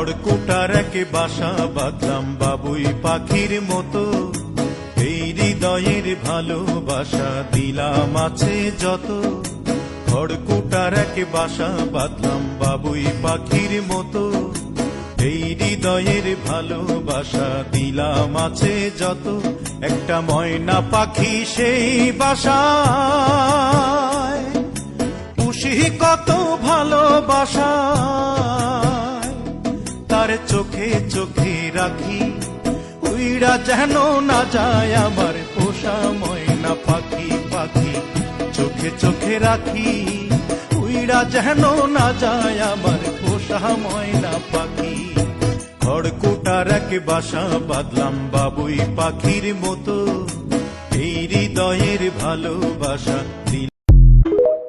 খড়কুটার এক বাসা বাঁধলাম বাবুই পাখির মতো, এই হৃদয়ের ভালোবাসা দিলাম আছে যত। খড়কুটার এক বাসা বাঁধলাম বাবুই পাখির মতো, এই হৃদয়ের ভালোবাসা দিলাম আছে যত। একটা ময়না পাখি সেই বাসায়, পুষি কত ভালোবাসা, তার চোখে চোখে রাখি, উইড়া যেন না যায় আমার পোষা ময়না পাখি। পাখি চোখে চোখে রাখি, উইড়া যেন না যায় আমার পোষা ময়না পাখি। খড়কুটার এক বাসা বাঁধলাম বাবুই পাখির মতো, এই হৃদয়ের ভালোবাসা দিলাম